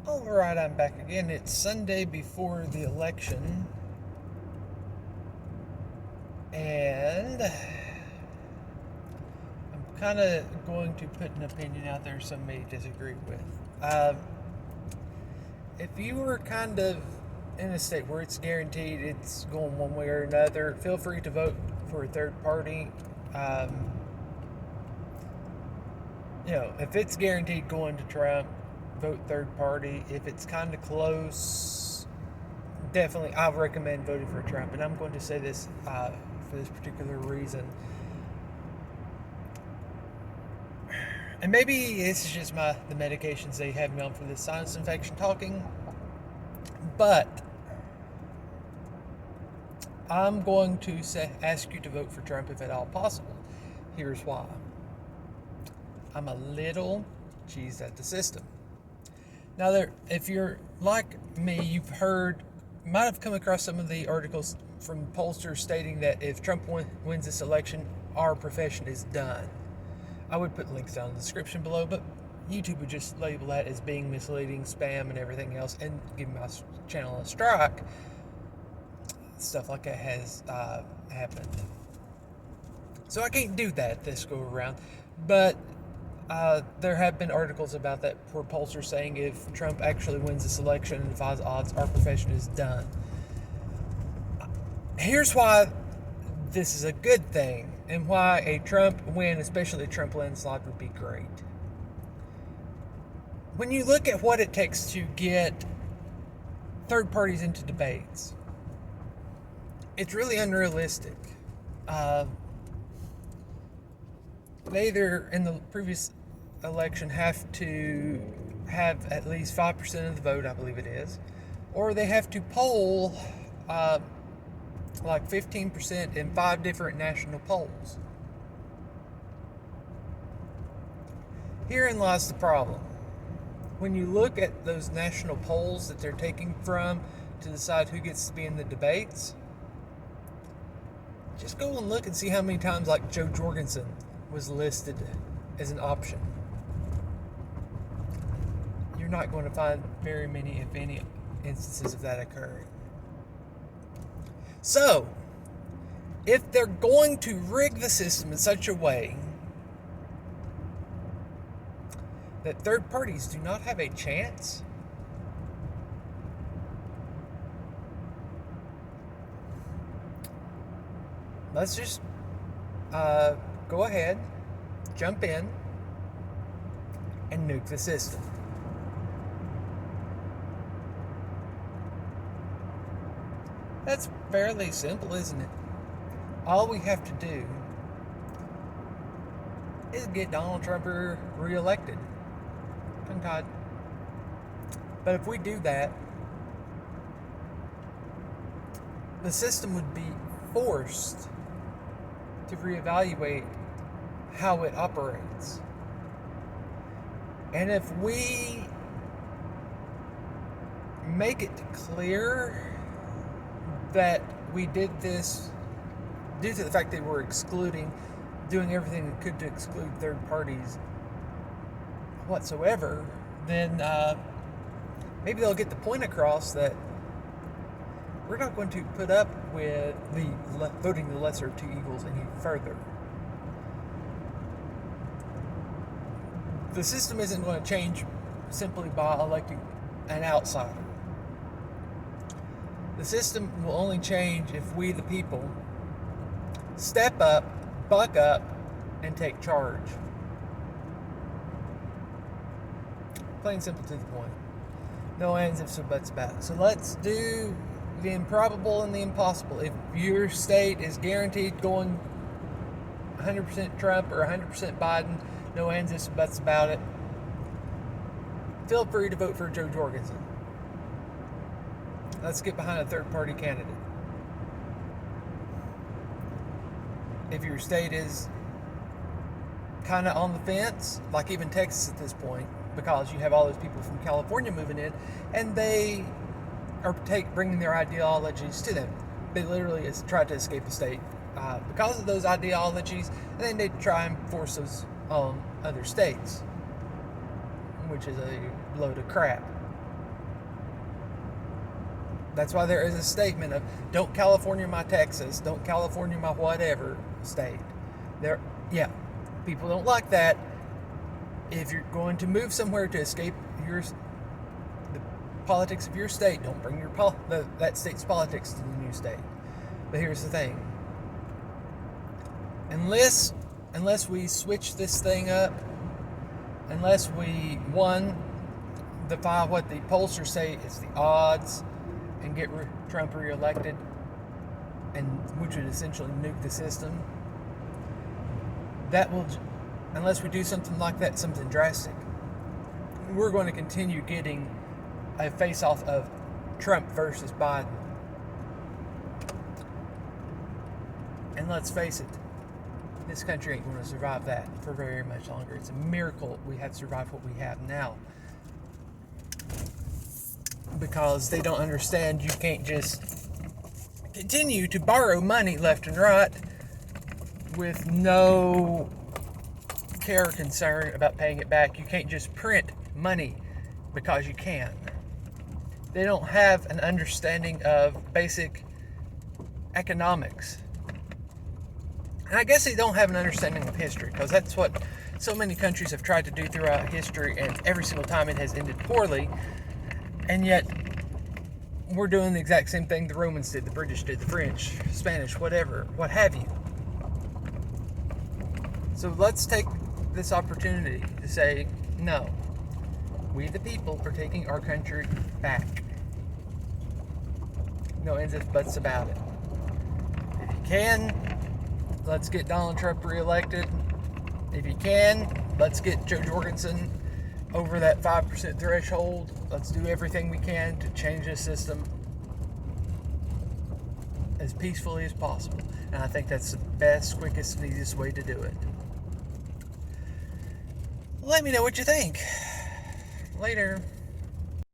Alright, I'm back again. It's Sunday before the election, and I'm kind of going to put an opinion out there some may disagree with. If you were kind of in a state where it's guaranteed it's going one way or another, feel free to vote for a third party. Um, if it's guaranteed going to Trump, vote third party. If it's kind of close, definitely I recommend voting for Trump. And I'm going to say this for this particular reason. And maybe this is just the medications they have me on for this sinus infection talking. But I'm going to ask you to vote for Trump if at all possible. Here's why. I'm a little cheesed at the system. Now, if you're like me, might have come across some of the articles from pollsters stating that if Trump wins this election, our profession is done. I would put links down in the description below, but YouTube would just label that as being misleading, spam, and everything else, and give my channel a strike. Stuff like that has happened. So I can't do that this go around, but there have been articles about that for pollsters saying if Trump actually wins this election and defies odds, our profession is done. Here's why this is a good thing and why a Trump win, especially a Trump landslide, would be great. When you look at what it takes to get third parties into debates, it's really unrealistic. They either in the previous election have to have at least 5% of the vote, I believe it is, or they have to poll like 15% in 5 different national polls. Herein lies the problem. When you look at those national polls that they're taking from to decide who gets to be in the debates, just go and look and see how many times like Joe Jorgensen was listed as an option. You're not going to find very many, if any, instances of that occurring. So, if they're going to rig the system in such a way that third parties do not have a chance, let's just go ahead, jump in, and nuke the system. That's fairly simple, isn't it? All we have to do is get Donald Trump reelected. Tongue-tied. But if we do that, the system would be forced to reevaluate how it operates. And if we make it clear that we did this due to the fact that we're doing everything we could to exclude third parties whatsoever, then maybe they'll get the point across that we're not going to put up with voting the lesser of two evils any further. The system isn't going to change simply by electing an outsider. The system will only change if we, the people, step up, buck up, and take charge. Plain and simple to the point. No ands, ifs, or buts about it. So let's do the improbable and the impossible. If your state is guaranteed going 100% Trump or 100% Biden, no ands, ifs, or buts about it, feel free to vote for Joe Jorgensen. Let's get behind a third-party candidate. If your state is kind of on the fence, like even Texas at this point, because you have all those people from California moving in, and they are bringing their ideologies to them. They literally tried to escape the state because of those ideologies, and then they try and force those on other states, which is a load of crap. That's why there is a statement of don't California my Texas, don't California my whatever state. There, yeah, people don't like that. If you're going to move somewhere to escape the politics of your state, don't bring that state's politics to the new state. But here's the thing: unless we switch this thing up, unless we defy what the pollsters say is the odds and get Trump reelected, and which would essentially nuke the system, that will, unless we do something like that, something drastic, we're going to continue getting a face-off of Trump versus Biden. And let's face it, this country ain't going to survive that for very much longer. It's a miracle we have survived what we have now. Because they don't understand you can't just continue to borrow money left and right with no care or concern about paying it back. You can't just print money because you can. They don't have an understanding of basic economics. And I guess they don't have an understanding of history, because that's what so many countries have tried to do throughout history, and every single time it has ended poorly. And yet, we're doing the exact same thing the Romans did, the British did, the French, Spanish, whatever, what have you. So let's take this opportunity to say, no, we the people are taking our country back. No ands, ifs, buts about it. If you can, let's get Donald Trump reelected. If you can, let's get Joe Jorgensen over that 5% threshold. Let's do everything we can to change this system as peacefully as possible. And I think that's the best, quickest, and easiest way to do it. Let me know what you think. Later.